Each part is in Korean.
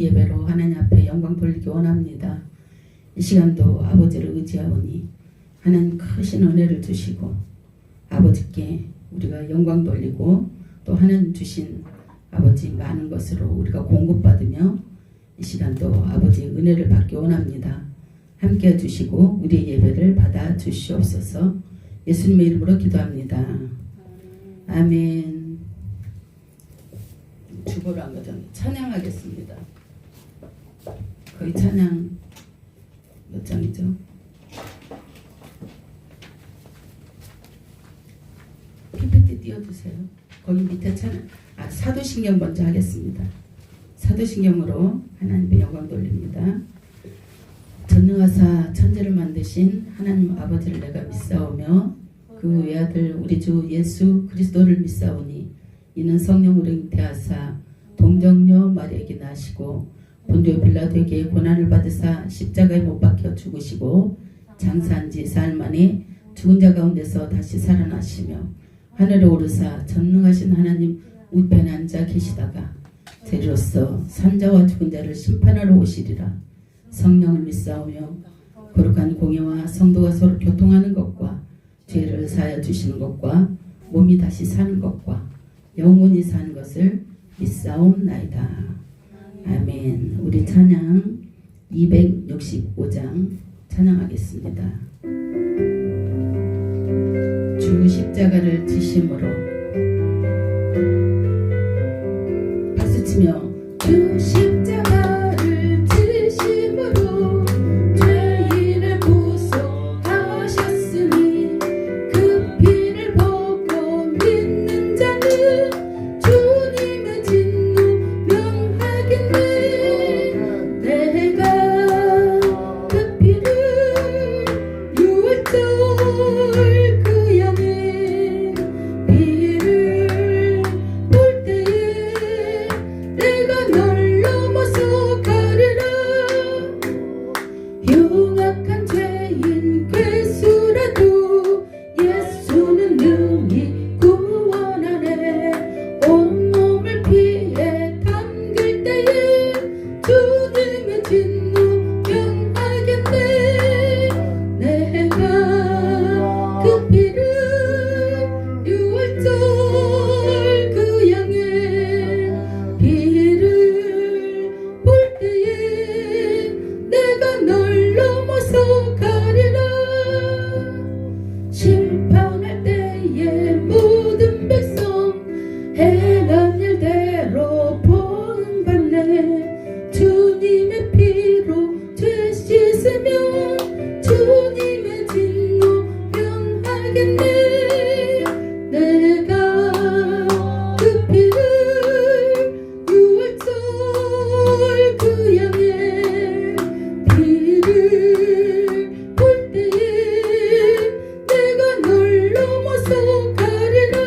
예배로 하나님 앞에 영광 돌리기 원합니다. 이 시간도 아버지를 의지하오니 하나님 크신 은혜를 주시고 아버지께 우리가 영광 돌리고 또 하나님 주신 아버지 많은 것으로 우리가 공급받으며 이 시간도 아버지의 은혜를 받기 원합니다. 함께 해주시고 우리의 예배를 받아 주시옵소서. 예수님의 이름으로 기도합니다. 아멘. 주보를 한 거죠. 찬양하겠습니다. 거의 찬양 몇 장이죠? PPT 띄워주세요. 거기 밑에 찬양, 사도신경 먼저 하겠습니다. 사도신경으로 하나님의 영광 돌립니다. 전능하사 천지를 만드신 하나님 아버지를 내가 믿사오며 그 외아들 우리 주 예수 그리스도를 믿사오니 이는 성령으로 잉태하사 동정녀 마리아에게 나시고 본디오 빌라도에게 고난을 받으사 십자가에 못 박혀 죽으시고 장사한 지 사흘 만에 죽은 자 가운데서 다시 살아나시며 하늘에 오르사 전능하신 하나님 우편에 앉아 계시다가 제리로서 산자와 죽은 자를 심판하러 오시리라. 성령을 믿사오며 거룩한 공예와 성도가 서로 교통하는 것과 죄를 사하여 주시는 것과 몸이 다시 사는 것과 영원히 사는 것을 믿사옵나이다. 아멘. 우리 찬양 265장 찬양하겠습니다. 주 십자가를 지심으로 박수치며 주 십자가를 지심으로 죄인을 구속하셨으니 그 피를 보고 믿는 자는 주님의 진노 명하겠네. 내가 그 피를 유월절 그 양의 피를 볼 때에 내가 널 넘어서 가리라. 흉악한 죄인 괴수라도 예수는 능히 구원하네. 온몸을 피에 담글 때에 주님의 진노 명하겠네. 내가 그 피를 유월절 그 양의 피를 볼 때에 내가 널 넘어서 가리라. 심판할 때에 모든 백성 행한 일대로 보응받네. 주님의 피로 죄 씻으면 주님의 진노 면하겠네. 내가 그 피를 유월절 그 양의 피를 볼 때에 내가 널 넘어서 가리라.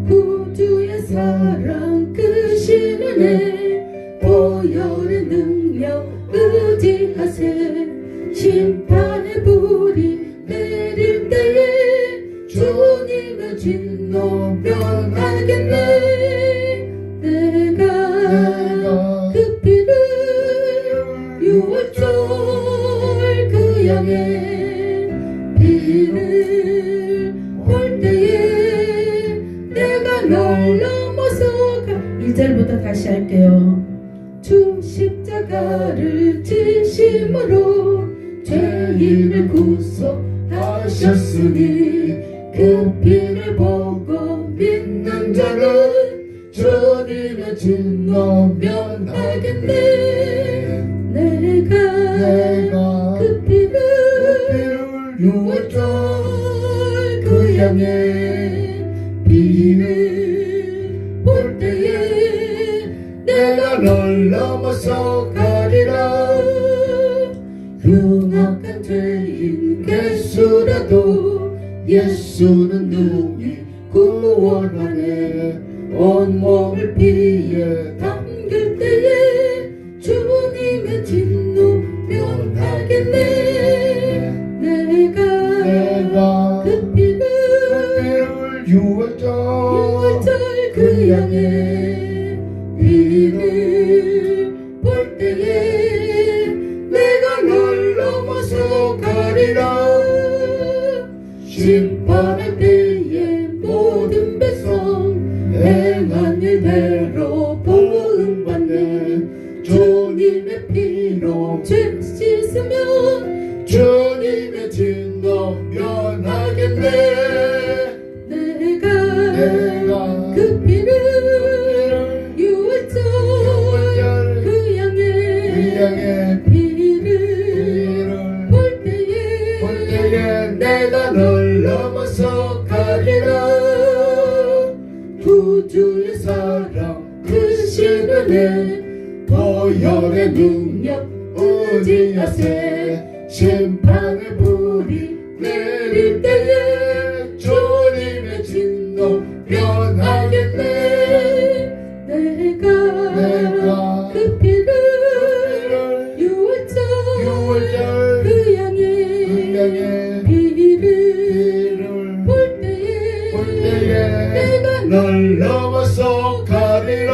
구주의 사랑 크신 은혜 보혈의 능력 의지하세. 심판의 불이 내릴 때에 주님의 진노 면하겠네. 내가 그 피를 유월절 그 양의 피를 볼 때에 내가 널 넘어서 가. 1절부터 다시 할게요. 주 십자가를 지심으로 죄인을 구속하셨으니 그 피를 보고 믿는 자는 주님의 진노 면하겠네. 내가 그 피를 유월절 그 양의 피를 볼 때에 내가 널 넘어서 가리라. 흉악한 죄인 괴수라도 예수는 능히 구원하네. 온몸을 피에 담글 때에 주님의 진노 면하겠네. 내가 그 피를 유월절 그 양의 피를 가리라. 심판의 때에 모든 백성 행한 일대로 복음 받네. 주님의 피로 죄 씻으면 주님의 진노 면하겠네. 내가 그 피를 유월절 그 양의 피를 볼 때에 내가 널 넘어서 가리라. 구주의 사랑 크신 은혜 보혈의 능력 의지하세. 심판의 불이 내릴 때에 주님의 진노 면하겠네. 내가 그 피를 유월절 그 양의 피를 볼 때에 내가 널 넘어서 가리라.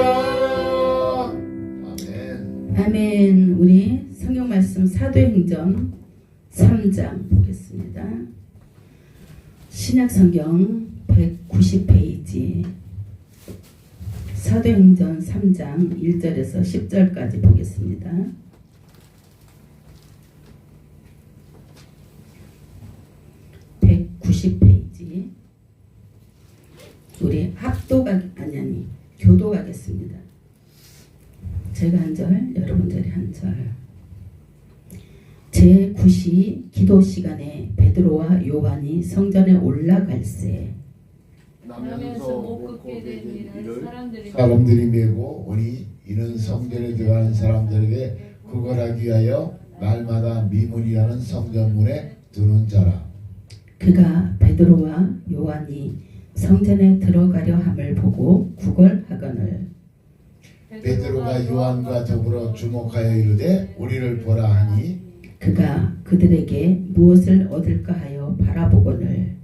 아멘. 아멘. 우리 성경 말씀 사도행전 3장 보겠습니다. 신약 성경 190페이지 사도행전 3장 1절에서 10절까지 보겠습니다. 우리 교도 가겠습니다. 제가 한 절, 여러분들이 한 절. 제9시 기도 시간에 베드로와 요한이 성전에 올라갈새 나면서 못 걷게 된 일을 사람들이 메고 오니 이는 성전에 들어가는 사람들에게 구걸하기 위하여 날마다 미문이라는 성전문에 두는 자라. 그가 베드로와 요한이 성전에 들어가려 함을 보고 구걸하거늘 베드로가 요한과 더불어 주목하여 이르되 우리를 보라 하니 그가 그들에게 무엇을 얻을까 하여 바라보거늘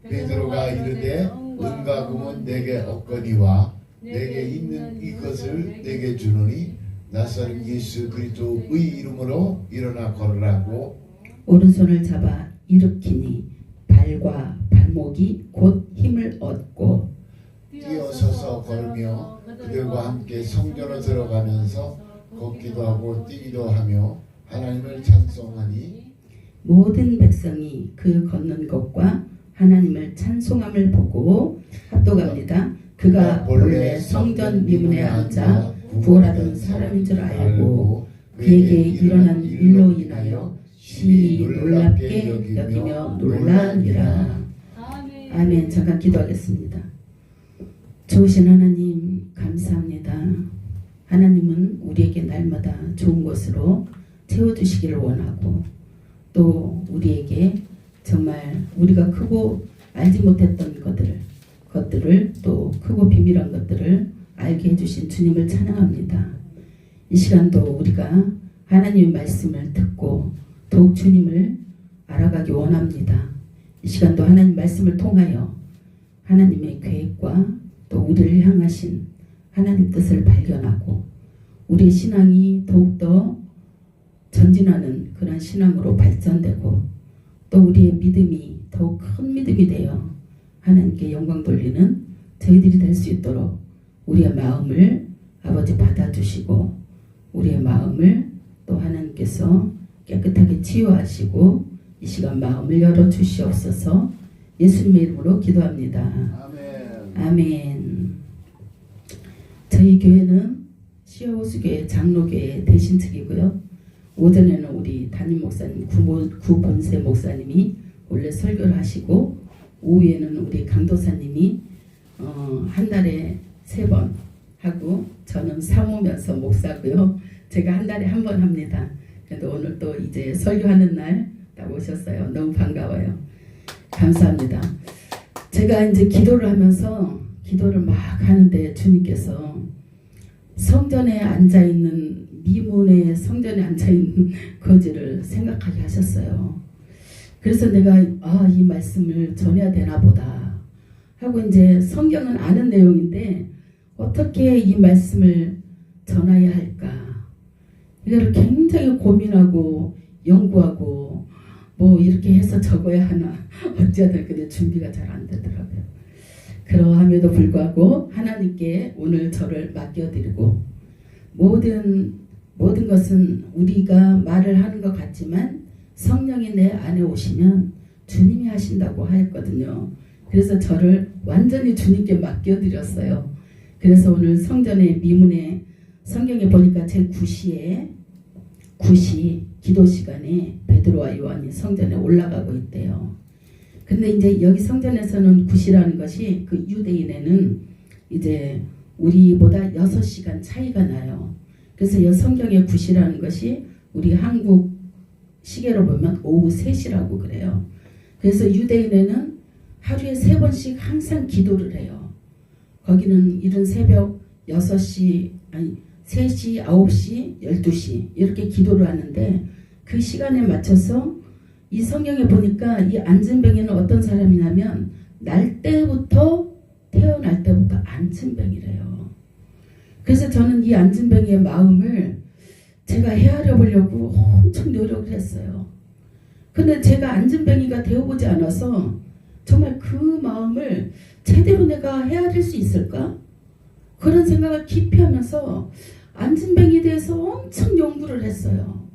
베드로가 이르되 은과 금은 내게 없거니와 내게 있는 이것을 내게 주노니 나사렛 예수 그리스도의 이름으로 일어나 걸으라고 오른손을 잡아 일으키니 발과 발목이 곧 힘을 얻고 뛰어서서 걸으며 그들과 함께 성전으로 들어가면서 걷기도 하고 뛰기도 하며 하나님을 찬송하니 모든 백성이 그 걷는 것과 하나님을 찬송함을 보고 합독합니다. 그가 본래 성전 미문에 앉아 구걸하던 사람인 줄 알고 그에게 일어난 일로 인하여 심히 놀랍게 여기며 놀라니라. 아멘. 잠깐 기도하겠습니다. 좋으신 하나님 감사합니다. 하나님은 우리에게 날마다 좋은 것으로 채워주시기를 원하고 또 우리에게 정말 우리가 크고 알지 못했던 것들을 또 크고 비밀한 것들을 알게 해주신 주님을 찬양합니다. 이 시간도 우리가 하나님의 말씀을 듣고 더욱 주님을 알아가기 원합니다. 이 시간도 하나님 말씀을 통하여 하나님의 계획과 또 우리를 향하신 하나님 뜻을 발견하고 우리의 신앙이 더욱더 전진하는 그런 신앙으로 발전되고 또 우리의 믿음이 더욱 큰 믿음이 되어 하나님께 영광 돌리는 저희들이 될 수 있도록 우리의 마음을 아버지 받아주시고 우리의 마음을 또 하나님께서 깨끗하게 치유하시고 이 시간 마음을 열어주시옵소서. 예수님의 이름으로 기도합니다. 아멘. 아멘. 저희 교회는 시어호수교회 장로교회 대신측이고요. 오전에는 우리 담임 목사님 구본세 목사님이 원래 설교를 하시고 오후에는 우리 강도사님이 한 달에 3번 하고 저는 사모면서 목사고요. 제가 한 달에 1번 합니다. 그래도 오늘 또 이제 설교하는 날 딱 오셨어요. 너무 반가워요. 감사합니다. 제가 이제 기도를 하면서 기도를 막 하는데 주님께서 성전에 앉아있는 미문의 성전에 앉아있는 거지를 생각하게 하셨어요. 그래서 내가 이 말씀을 전해야 되나 보다 하고 이제 성경은 아는 내용인데 어떻게 이 말씀을 전해야 할까 이거를 굉장히 고민하고 연구하고 뭐 이렇게 해서 적어야 하나 어찌하든 근데 준비가 잘 안 되더라고요. 그러함에도 불구하고 하나님께 오늘 저를 맡겨드리고 모든 것은 우리가 말을 하는 것 같지만 성령이 내 안에 오시면 주님이 하신다고 하였거든요. 그래서 저를 완전히 주님께 맡겨드렸어요. 그래서 오늘 성전의 미문에 성경에 보니까 제 9시에 기도 시간에 베드로와 요한이 성전에 올라가고 있대요. 근데 이제 여기 성전에서는 9시라는 것이 그 유대인에는 이제 우리보다 6시간 차이가 나요. 그래서 성경의 9시라는 것이 우리 한국 시계로 보면 오후 3시라고 그래요. 그래서 유대인에는 하루에 3번씩 항상 기도를 해요. 거기는 이른 새벽 6시, 3시, 9시, 12시 이렇게 기도를 하는데 그 시간에 맞춰서 이 성경에 보니까 이 안진뱅이는 어떤 사람이냐면 태어날 때부터 안진뱅이래요. 그래서 저는 이 안진뱅이의 마음을 제가 헤아려 보려고 엄청 노력을 했어요. 근데 제가 안진뱅이가 되어보지 않아서 정말 그 마음을 제대로 내가 헤아릴 수 있을까? 그런 생각을 깊이 하면서 안진뱅이에 대해서 엄청 연구를 했어요.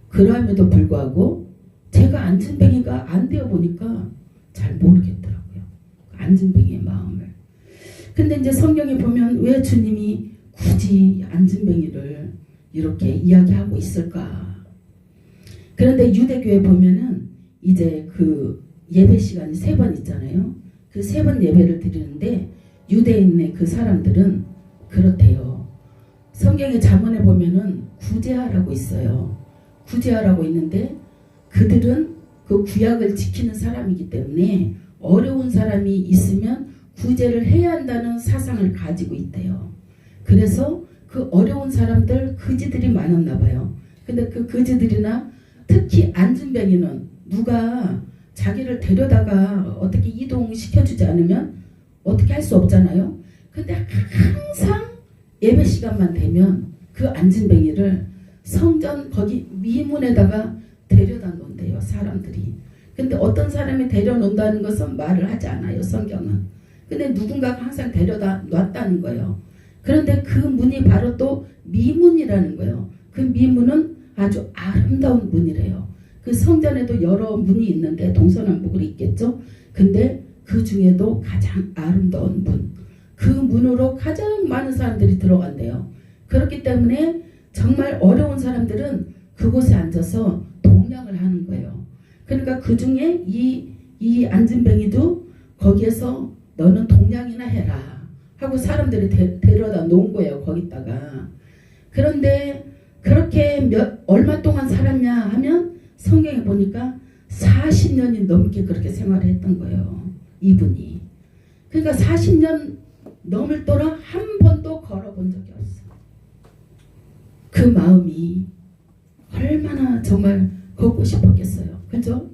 그럼에도 불구하고 제가 안진뱅이가 안 되어 보니까 잘 모르겠더라고요. 안진뱅이의 마음을. 근데 이제 성경에 보면 왜 주님이 굳이 안진뱅이를 이렇게 이야기하고 있을까? 그런데 유대교에 보면은 이제 그 예배 시간이 3번 있잖아요. 그 3번 예배를 드리는데 유대인의 그 사람들은 그렇대요. 성경의 잠언에 보면은 구제하라고 있어요. 구제하라고 있는데 그들은 그 구약을 지키는 사람이기 때문에 어려운 사람이 있으면 구제를 해야 한다는 사상을 가지고 있대요. 그래서 그 어려운 사람들 거지들이 많았나 봐요. 근데 그 거지들이나 특히 안진뱅이는 누가 자기를 데려다가 어떻게 이동시켜주지 않으면 어떻게 할 수 없잖아요. 근데 항상 예배 시간만 되면 그 안진뱅이를 성전 거기 미문에다가 데려다 놓는데요. 사람들이. 근데 어떤 사람이 데려놓는다는 것은 말을 하지 않아요. 성경은. 근데 누군가가 항상 데려다 놨다는 거예요. 그런데 그 문이 바로 또 미문이라는 거예요. 그 미문은 아주 아름다운 문이래요. 그 성전에도 여러 문이 있는데 동서남북으로 있겠죠. 근데 그 중에도 가장 아름다운 문. 그 문으로 가장 많은 사람들이 들어간대요. 그렇기 때문에 정말 어려운 사람들은 그곳에 앉아서 동냥을 하는 거예요. 그러니까 그 중에 이 안진뱅이도 거기에서 너는 동냥이나 해라 하고 사람들이 데려다 놓은 거예요. 거기다가. 그런데 그렇게 얼마 동안 살았냐 하면 성경에 보니까 40년이 넘게 그렇게 생활을 했던 거예요. 이분이. 그러니까 40년 넘을 동안 한 번도 걸어본 적이 없어. 그 마음이 얼마나 정말 걷고 싶었겠어요. 그죠?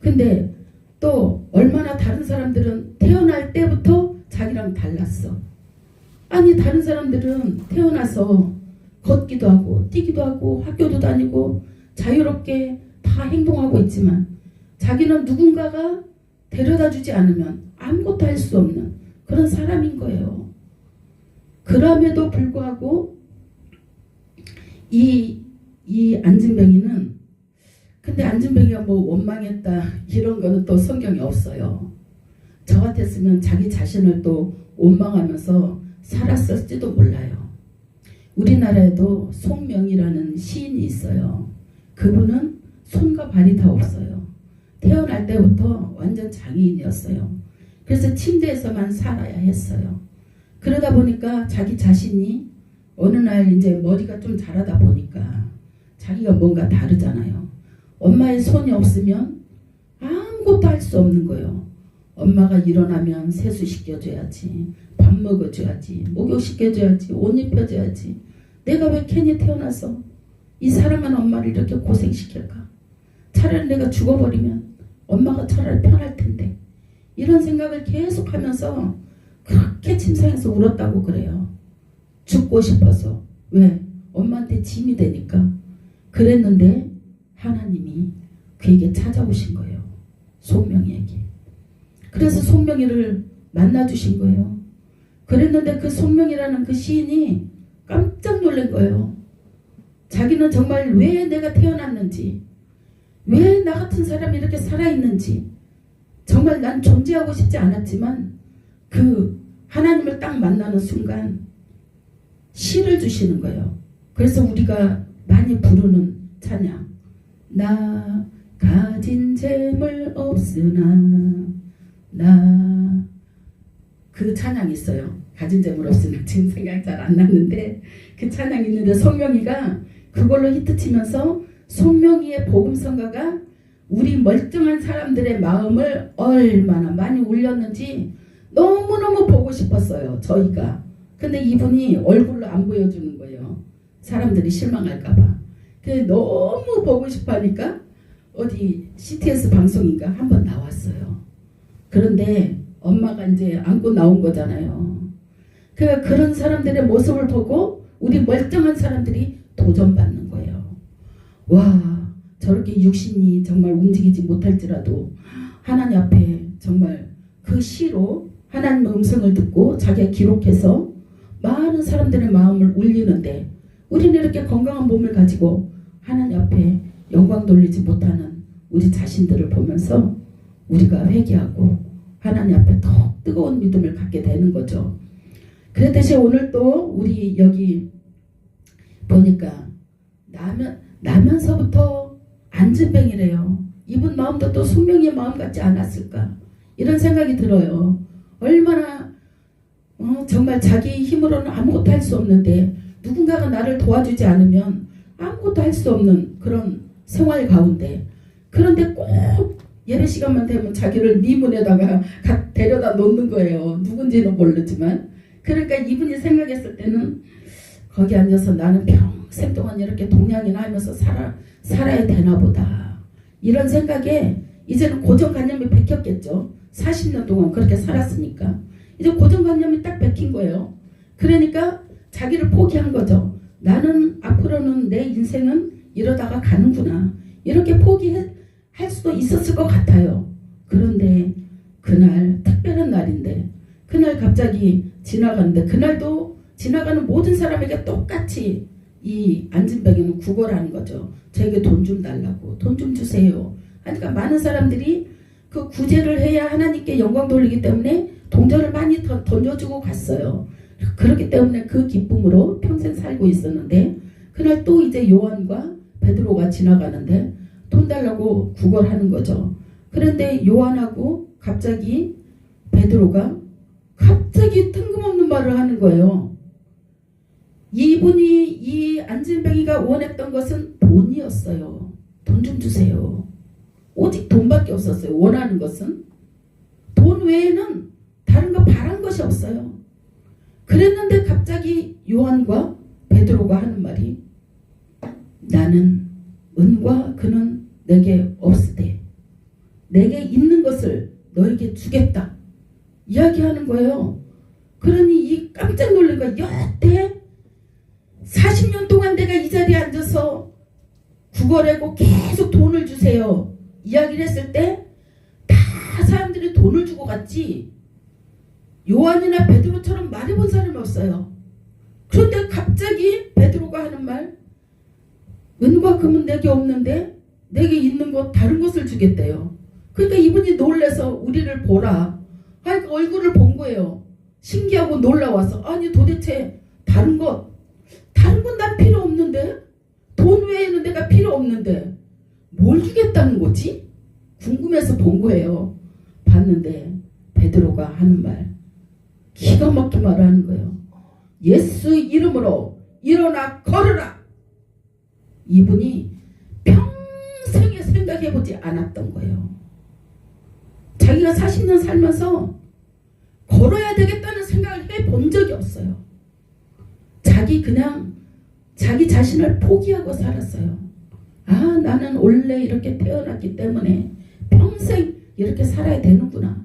근데 또 얼마나 다른 사람들은 태어날 때부터 자기랑 달랐어. 아니 다른 사람들은 태어나서 걷기도 하고 뛰기도 하고 학교도 다니고 자유롭게 다 행동하고 있지만 자기는 누군가가 데려다 주지 않으면 아무것도 할 수 없는 그런 사람인 거예요. 그럼에도 불구하고 이 안진뱅이는 근데 안진뱅이가 뭐 원망했다 이런 거는 또 성경에 없어요. 저 같았으면 자기 자신을 또 원망하면서 살았을지도 몰라요. 우리나라에도 송명이라는 시인이 있어요. 그분은 손과 발이 다 없어요. 태어날 때부터 완전 장애인이었어요. 그래서 침대에서만 살아야 했어요. 그러다 보니까 자기 자신이 어느 날 이제 머리가 좀 자라다 보니까 자기가 뭔가 다르잖아요. 엄마의 손이 없으면 아무것도 할 수 없는 거예요. 엄마가 일어나면 세수시켜줘야지, 밥 먹어줘야지, 목욕시켜줘야지, 옷 입혀줘야지. 내가 왜 괜히 태어나서 이 사랑하는 엄마를 이렇게 고생시킬까? 차라리 내가 죽어버리면 엄마가 차라리 편할 텐데. 이런 생각을 계속하면서 그렇게 침상에서 울었다고 그래요. 죽고 싶어서. 왜? 엄마한테 짐이 되니까. 그랬는데 하나님이 그에게 찾아오신 거예요. 송명이에게. 그래서 송명이를 만나주신 거예요. 그랬는데 그 송명이라는 그 시인이 깜짝 놀란 거예요. 자기는 정말 왜 내가 태어났는지, 왜 나 같은 사람이 이렇게 살아있는지, 정말 난 존재하고 싶지 않았지만 그 하나님을 딱 만나는 순간 시를 주시는 거예요. 그래서 우리가 많이 부르는 찬양, 나 가진 재물 없으나 나, 그 찬양이 있어요. 가진 재물 없으나, 지금 생각 잘 안 나는데 그 찬양이 있는데 송명이가 그걸로 히트치면서 송명이의 복음성가가 우리 멀쩡한 사람들의 마음을 얼마나 많이 울렸는지 너무너무 보고 싶었어요, 저희가. 근데 이분이 얼굴로 안 보여주는 거예요. 사람들이 실망할까봐. 너무 보고 싶어 하니까 어디 CTS 방송인가 한번 나왔어요. 그런데 엄마가 이제 안고 나온 거잖아요. 그러니까 그런 사람들의 모습을 보고 우리 멀쩡한 사람들이 도전받는 거예요. 와, 저렇게 육신이 정말 움직이지 못할지라도 하나님 앞에 정말 그 시로 하나님의 음성을 듣고 자기가 기록해서 많은 사람들의 마음을 울리는데 우리는 이렇게 건강한 몸을 가지고 하나님 앞에 영광 돌리지 못하는 우리 자신들을 보면서 우리가 회개하고 하나님 앞에 더 뜨거운 믿음을 갖게 되는 거죠. 그랬듯이 오늘 또 우리 여기 보니까 나면서부터 안진뱅이래요. 이분 마음도 또 송명이의 마음 같지 않았을까, 이런 생각이 들어요. 얼마나 정말 자기 힘으로는 아무것도 할 수 없는데 누군가가 나를 도와주지 않으면 아무것도 할 수 없는 그런 생활 가운데, 그런데 꼭 예배 시간만 되면 자기를 미문에다가 데려다 놓는 거예요. 누군지는 모르지만. 그러니까 이분이 생각했을 때는 거기 앉아서 나는 평생 동안 이렇게 동양이나 하면서 살아야 되나 보다, 이런 생각에 이제는 고정관념이 베꼈겠죠. 40년 동안 그렇게 살았으니까 이제 고정관념이 딱 베낀 거예요. 그러니까 자기를 포기한 거죠. 나는 앞으로는 내 인생은 이러다가 가는구나, 이렇게 포기할 수도 있었을 것 같아요. 그런데 그날 특별한 날인데, 그날 갑자기 지나가는데, 그날도 지나가는 모든 사람에게 똑같이 이 안진뱅이는 구걸하는 거죠. 저에게 돈 좀 달라고, 돈 좀 주세요. 그러니까 많은 사람들이 그 구제를 해야 하나님께 영광 돌리기 때문에 동전을 많이 던져주고 갔어요. 그렇기 때문에 그 기쁨으로 평생 살고 있었는데, 그날 또 이제 요한과 베드로가 지나가는데 돈 달라고 구걸하는 거죠. 그런데 요한하고 갑자기 베드로가 갑자기 뜬금없는 말을 하는 거예요. 이분이, 이 안진뱅이가 원했던 것은 돈이었어요. 돈 좀 주세요. 오직 돈밖에 없었어요. 원하는 것은 돈 외에는 다른 거 바란 것이 없어요. 그랬는데 갑자기 요한과 베드로가 하는 말이, 나는 은과 금은 내게 없으되 내게 있는 것을 너에게 주겠다, 이야기하는 거예요. 그러니 이 깜짝 놀란 거야. 여태 40년 동안 내가 이 자리에 앉아서 구걸하고 계속 돈을 주세요 이야기를 했을 때 다 사람들이 돈을 주고 갔지 요한이나 베드로처럼 말해본 사람이 없어요. 그런데 갑자기 베드로가 하는 말, 은과 금은 내게 없는데 내게 있는 것 다른 것을 주겠대요. 그러니까 이분이 놀라서 우리를 보라, 그러니까 얼굴을 본 거예요. 신기하고 놀라워서, 아니 도대체 다른 건 난 필요 없는데, 돈 외에는 내가 필요 없는데 뭘 주겠다는 거지? 궁금해서 본 거예요. 봤는데 베드로가 하는 말, 기가 막힌 말을 하는 거예요. 예수 이름으로 일어나 걸으라. 이분이 평생에 생각해보지 않았던 거예요. 자기가 40년 살면서 걸어야 되겠다는 생각을 해본 적이 없어요. 그냥 자기 자신을 포기하고 살았어요. 아, 나는 원래 이렇게 태어났기 때문에 평생 이렇게 살아야 되는구나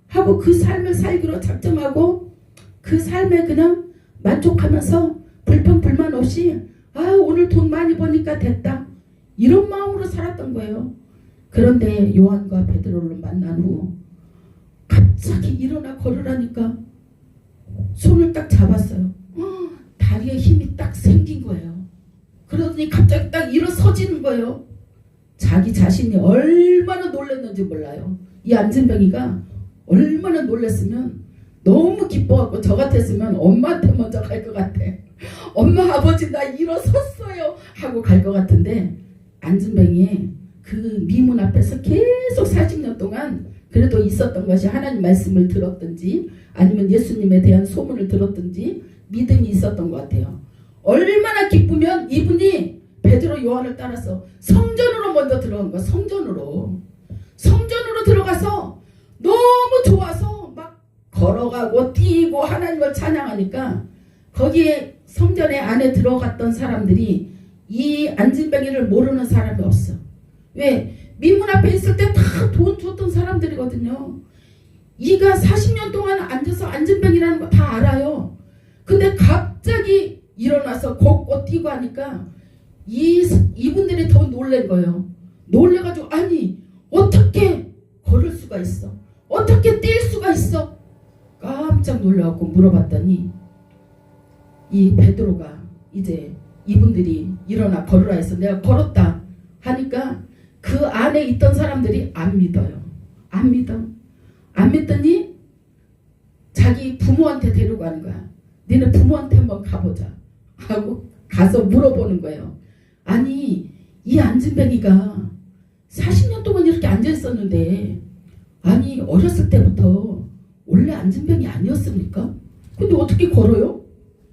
하고 그 삶을 살기로 작정하고 그 삶에 그냥 만족하면서 불평불만 없이, 아, 오늘 돈 많이 버니까 됐다, 이런 마음으로 살았던 거예요. 그런데 요한과 베드로를 만난 후 갑자기 일어나 걸으라니까 손을 딱 잡았어요. 다리에 힘이 딱 생긴 거예요. 그러더니 갑자기 딱 일어서지는 거예요. 자기 자신이 얼마나 놀랐는지 몰라요. 이 안진뱅이가 얼마나 놀랐으면 너무 기뻐갖고 저 같았으면 엄마한테 먼저 갈 것 같아. 엄마 아버지 나 일어섰어요 하고 갈 것 같은데 안진뱅이의 그 미문 앞에서 계속 40년 동안 그래도 있었던 것이 하나님 말씀을 들었든지 아니면 예수님에 대한 소문을 들었든지 믿음이 있었던 것 같아요. 얼마나 기쁘면 이분이 베드로 요한을 따라서 성전으로 먼저 들어간 거야. 성전으로 들어가서 너무 좋아서 막 걸어가고 뛰고 하나님을 찬양하니까 거기에 성전에 안에 들어갔던 사람들이 이 안진뱅이를 모르는 사람이 없어. 왜? 민문 앞에 있을 때 다 돈 줬던 사람들이거든요. 이가 40년 동안 앉아서 안진뱅이라는 거 다 알아요. 근데 갑자기 일어나서 걷고 뛰고 하니까 이분들이 더 놀란 거예요. 놀래가지고 아니 어떻게 걸을 수가 있어? 어떻게 뛸 수가 있어? 깜짝 놀라갖고 물어봤더니 이 베드로가 이제 이분들이 일어나 걸으라 해서 내가 걸었다 하니까 그 안에 있던 사람들이 안 믿어요. 안 믿더니 자기 부모한테 데리고 가는 거야. 니네 부모한테 한번 가보자 하고 가서 물어보는 거예요. 아니 이 안진뱅이가 40년 동안 이렇게 앉아있었는데 아니 어렸을 때부터 원래 안진뱅이 아니었습니까? 근데 어떻게 걸어요?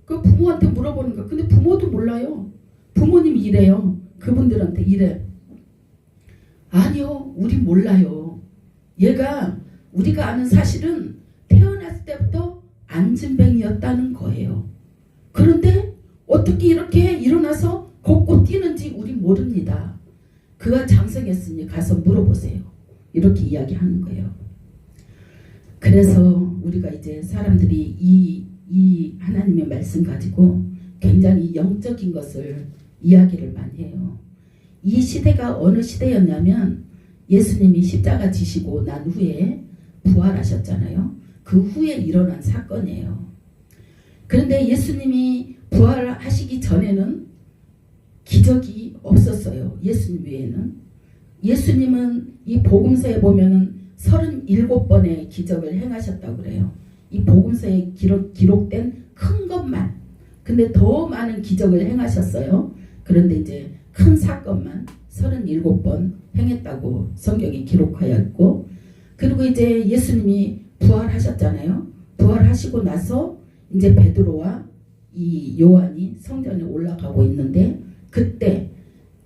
그 부모한테 물어보는 거야. 근데 부모도 몰라요. 부모님이 이래요. 그분들한테 이래. 아니요 우리 몰라요. 얘가 우리가 아는 사실은 태어났을 때부터 안진뱅이였다는 거예요. 그런데 어떻게 이렇게 일어나서 걷고 뛰는지 우리 모릅니다. 그가 장성했으니 가서 물어보세요. 이렇게 이야기하는 거예요. 그래서 우리가 이제 사람들이 이 하나님의 말씀 가지고 굉장히 영적인 것을 이야기를 많이 해요. 이 시대가 어느 시대였냐면 예수님이 십자가 지시고 난 후에 부활하셨잖아요. 그 후에 일어난 사건이에요. 그런데 예수님이 부활하시기 전에는 기적이 없었어요. 예수님 외에는. 예수님은 이 복음서에 보면은 37번의 기적을 행하셨다고 그래요. 이 복음서에 기록된 큰 것만. 근데 더 많은 기적을 행하셨어요. 그런데 이제 큰 사건만 37번 행했다고 성경이 기록하여 있고, 그리고 이제 예수님이 부활하셨잖아요. 부활하시고 나서 이제 베드로와 이 요한이 성전에 올라가고 있는데 그때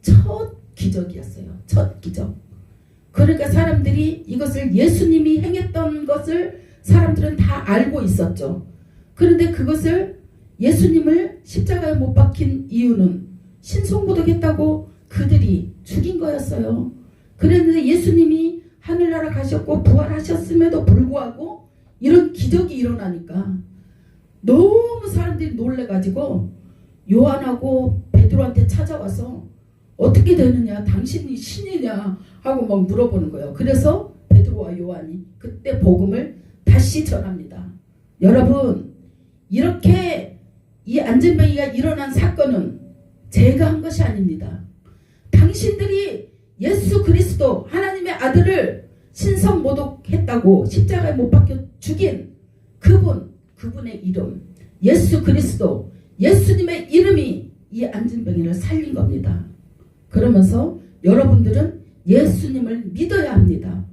첫 기적이었어요. 첫 기적. 그러니까 사람들이 이것을 예수님이 행했던 것을 사람들은 다 알고 있었죠. 그런데 그것을 예수님을 십자가에 못 박힌 이유는 신성모독했다고 그들이 죽인 거였어요. 그랬는데 예수님이 하늘나라 가셨고 부활하셨음에도 불구하고 이런 기적이 일어나니까 너무 사람들이 놀래가지고 요한하고 베드로한테 찾아와서 어떻게 되느냐, 당신이 신이냐 하고 막 물어보는 거예요. 그래서 베드로와 요한이 그때 복음을 다시 전합니다. 여러분, 이렇게 이 안진뱅이가 일어난 사건은 제가 한 것이 아닙니다. 당신들이 예수 그리스도 하나님의 아들을 신성모독했다고 십자가에 못 박혀 죽인 그분의 이름, 예수 그리스도, 예수님의 이름이 이 안진뱅이를 살린 겁니다. 그러면서 여러분들은 예수님을 믿어야 합니다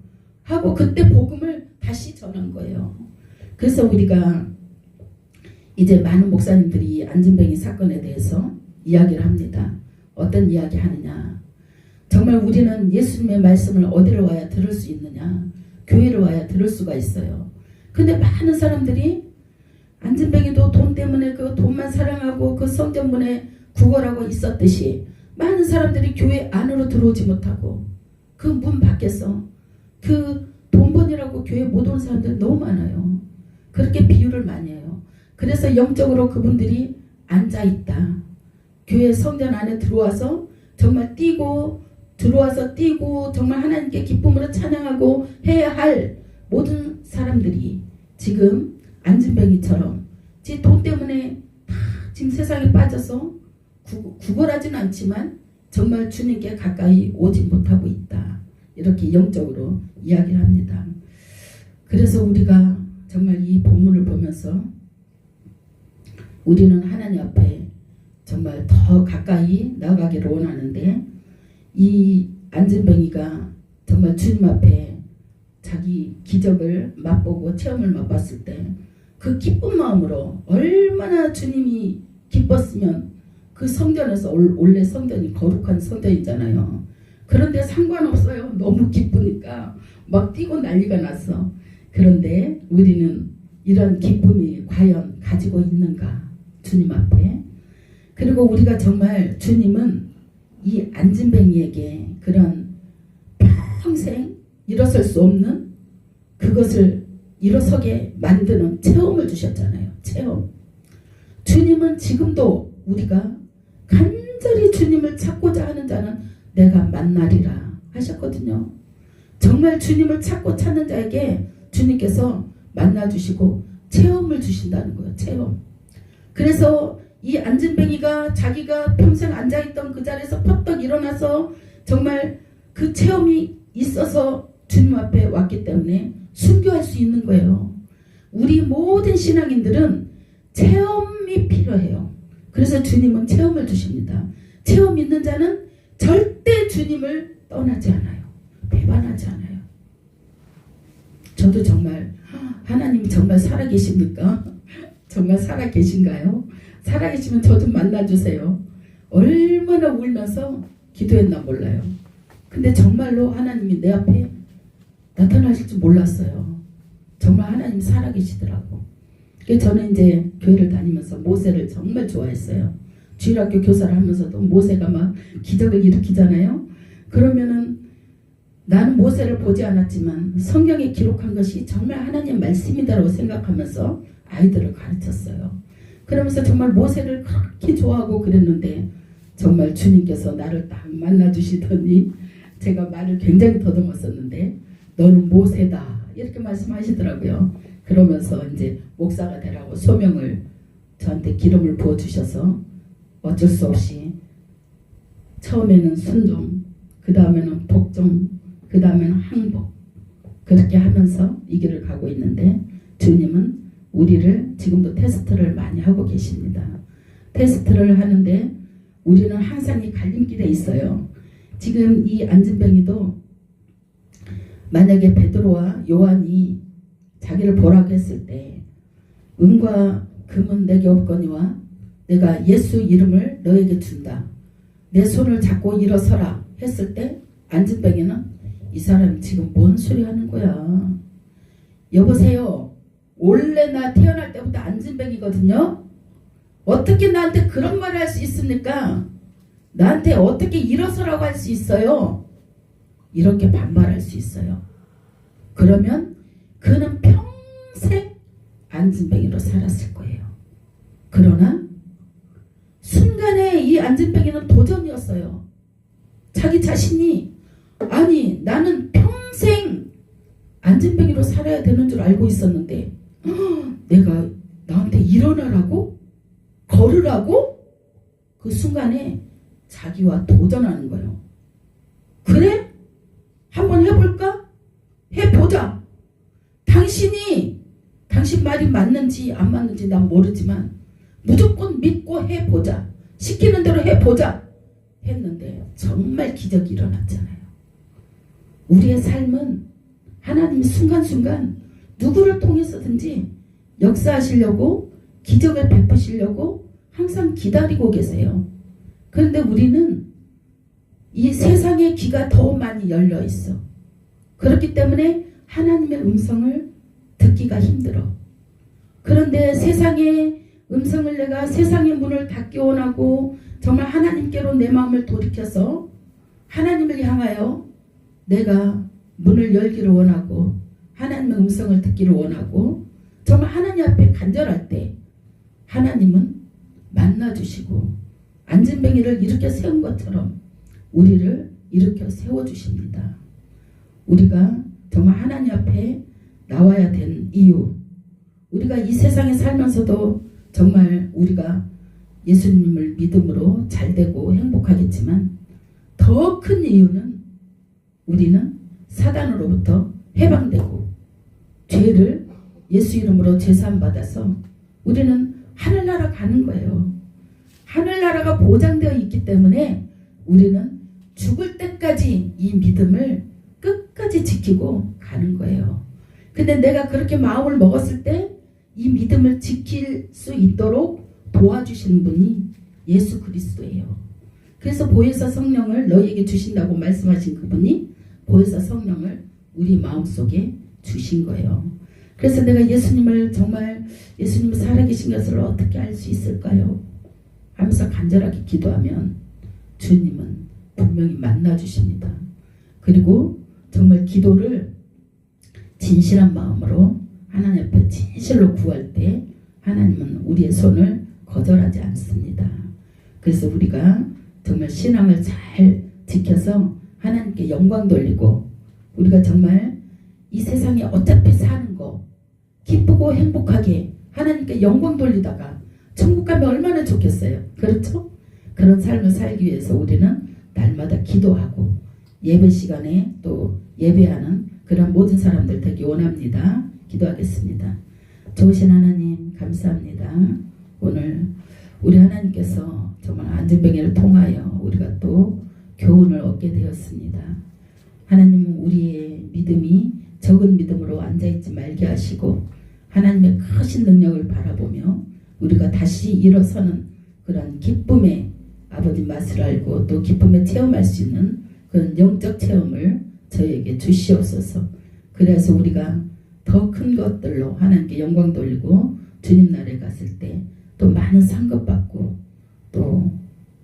하고 그때 복음을 다시 전한 거예요. 그래서 우리가 이제 많은 목사님들이 안진뱅이 사건에 대해서 이야기를 합니다. 어떤 이야기 하느냐, 정말 우리는 예수님의 말씀을 어디를 와야 들을 수 있느냐, 교회를 와야 들을 수가 있어요. 근데 많은 사람들이 안진뱅이도 돈 때문에 그 돈만 사랑하고 그 성전문에 구걸하고 있었듯이 많은 사람들이 교회 안으로 들어오지 못하고 그 문 밖에서 그 돈번이라고 교회 못 오는 사람들 너무 많아요. 그렇게 비유를 많이 해요. 그래서 영적으로 그분들이 앉아있다. 교회 성전 안에 들어와서 정말 뛰고 들어와서 뛰고 정말 하나님께 기쁨으로 찬양하고 해야 할 모든 사람들이 지금 안진뱅이처럼 지 돈 때문에 다 지금 세상에 빠져서 구걸하진 않지만 정말 주님께 가까이 오지 못하고 있다. 이렇게 영적으로 이야기를 합니다. 그래서 우리가 정말 이 본문을 보면서 우리는 하나님 앞에 정말 더 가까이 나아가기를 원하는데 이 안진뱅이가 정말 주님 앞에 자기 기적을 맛보고 체험을 맛봤을 때 그 기쁜 마음으로 얼마나 주님이 기뻤으면 그 성전에서 원래 성전이 거룩한 성전이잖아요. 그런데 상관없어요. 너무 기쁘니까 막 뛰고 난리가 났어. 그런데 우리는 이런 기쁨이 과연 가지고 있는가? 주님 앞에. 그리고 우리가 정말 주님은 이 안진뱅이에게 그런 평생 일어설 수 없는 그것을 일어서게 만드는 체험을 주셨잖아요. 체험. 주님은 지금도 우리가 간절히 주님을 찾고자 하는 자는 내가 만나리라 하셨거든요. 정말 주님을 찾고 찾는 자에게 주님께서 만나주시고 체험을 주신다는 거예요. 체험. 그래서 이 안진뱅이가 자기가 평생 앉아있던 그 자리에서 퍼떡 일어나서 정말 그 체험이 있어서 주님 앞에 왔기 때문에 순교할 수 있는 거예요. 우리 모든 신앙인들은 체험이 필요해요. 그래서 주님은 체험을 주십니다. 체험 있는 자는 절대 주님을 떠나지 않아요. 배반하지 않아요. 저도 정말 하나님 정말 살아계십니까? 정말 살아계신가요? 살아계시면 저 좀 만나주세요. 얼마나 울면서 기도했나 몰라요. 근데 정말로 하나님이 내 앞에 나타나실 줄 몰랐어요. 정말 하나님 살아계시더라고. 그래서 저는 이제 교회를 다니면서 모세를 정말 좋아했어요. 주일학교 교사를 하면서도 모세가 막 기적을 일으키잖아요. 그러면은 나는 모세를 보지 않았지만 성경에 기록한 것이 정말 하나님 말씀이다라고 생각하면서 아이들을 가르쳤어요. 그러면서 정말 모세를 그렇게 좋아하고 그랬는데 정말 주님께서 나를 딱 만나주시더니 제가 말을 굉장히 더듬었었는데 너는 모세다 이렇게 말씀하시더라고요. 그러면서 이제 목사가 되라고 소명을 저한테 기름을 부어주셔서 어쩔 수 없이 처음에는 순종, 그 다음에는 복종, 그 다음에는 항복 그렇게 하면서 이 길을 가고 있는데 주님은 우리를 지금도 테스트를 많이 하고 계십니다. 테스트를 하는데 우리는 항상 이 갈림길에 있어요. 지금 이 안진뱅이도 만약에 베드로와 요한이 자기를 보라고 했을 때 은과 금은 내게 없거니와 내가 예수 이름을 너에게 준다. 내 손을 잡고 일어서라 했을 때 안진뱅이는 이 사람이 지금 뭔 소리 하는 거야. 여보세요. 원래 나 태어날 때부터 안진뱅이거든요. 어떻게 나한테 그런 말을 할 수 있습니까? 나한테 어떻게 일어서라고 할 수 있어요? 이렇게 반발할 수 있어요. 그러면 그는 평생 안진뱅이로 살았을 거예요. 그러나 순간에 이 안진뱅이는 도전이었어요. 자기 자신이 아니 나는 평생 안진뱅이로 살아야 되는 줄 알고 있었는데 내가 나한테 일어나라고? 걸으라고? 그 순간에 자기와 도전하는 거예요. 그래? 한번 해볼까? 해보자. 당신 말이 맞는지 안 맞는지 난 모르지만 무조건 믿고 해보자. 시키는 대로 해보자. 했는데 정말 기적이 일어났잖아요. 우리의 삶은 하나님이 순간순간 누구를 통해서든지 역사하시려고 기적을 베푸시려고 항상 기다리고 계세요. 그런데 우리는 이 세상의 귀가 더 많이 열려 있어. 그렇기 때문에 하나님의 음성을 듣기가 힘들어. 그런데 세상의 음성을 내가 세상의 문을 닫기 원하고 정말 하나님께로 내 마음을 돌이켜서 하나님을 향하여 내가 문을 열기를 원하고 하나님의 음성을 듣기를 원하고 정말 하나님 앞에 간절할 때 하나님은 만나주시고 안진뱅이를 이렇게 세운 것처럼 우리를 일으켜 세워주십니다. 우리가 정말 하나님 앞에 나와야 된 이유, 우리가 이 세상에 살면서도 정말 우리가 예수님을 믿음으로 잘되고 행복하겠지만 더 큰 이유는 우리는 사단으로부터 해방되고 죄를 예수 이름으로 제사함받아서 우리는 하늘나라 가는 거예요. 하늘나라가 보장되어 있기 때문에 우리는 죽을 때까지 이 믿음을 끝까지 지키고 가는 거예요. 근데 내가 그렇게 마음을 먹었을 때 이 믿음을 지킬 수 있도록 도와주시는 분이 예수 그리스도예요. 그래서 보혜사 성령을 너희에게 주신다고 말씀하신 그분이 보혜사 성령을 우리 마음속에 주신 거예요. 그래서 내가 예수님을 정말 예수님 살아계신 것을 어떻게 알 수 있을까요? 하면서 간절하게 기도하면 주님은 분명히 만나주십니다. 그리고 정말 기도를 진실한 마음으로 하나님 앞에 진실로 구할 때 하나님은 우리의 손을 거절하지 않습니다. 그래서 우리가 정말 신앙을 잘 지켜서 하나님께 영광 돌리고 우리가 정말 이 세상에 어차피 사는 거 기쁘고 행복하게 하나님께 영광 돌리다가 천국 가면 얼마나 좋겠어요. 그렇죠? 그런 삶을 살기 위해서 우리는 날마다 기도하고 예배 시간에 또 예배하는 그런 모든 사람들 되기 원합니다. 기도하겠습니다. 좋으신 하나님 감사합니다. 오늘 우리 하나님께서 정말 안전병회를 통하여 우리가 또 교훈을 얻게 되었습니다. 하나님은 우리의 믿음이 적은 믿음으로 앉아있지 말게 하시고 하나님의 크신 능력을 바라보며 우리가 다시 일어서는 그런 기쁨의 아버지 맛을 알고 또 기쁨에 체험할 수 있는 그런 영적 체험을 저에게 주시옵소서. 그래서 우리가 더 큰 것들로 하나님께 영광 돌리고 주님 나라에 갔을 때 또 많은 상급 받고 또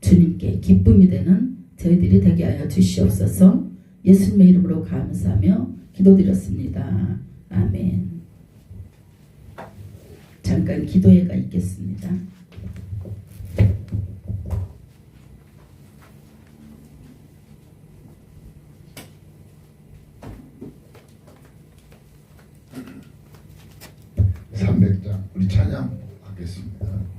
주님께 기쁨이 되는 저희들이 되게 하여 주시옵소서. 예수님의 이름으로 감사하며 기도드렸습니다. 아멘. 잠깐 기도회가 있겠습니다. (300장) 우리 찬양하겠습니다.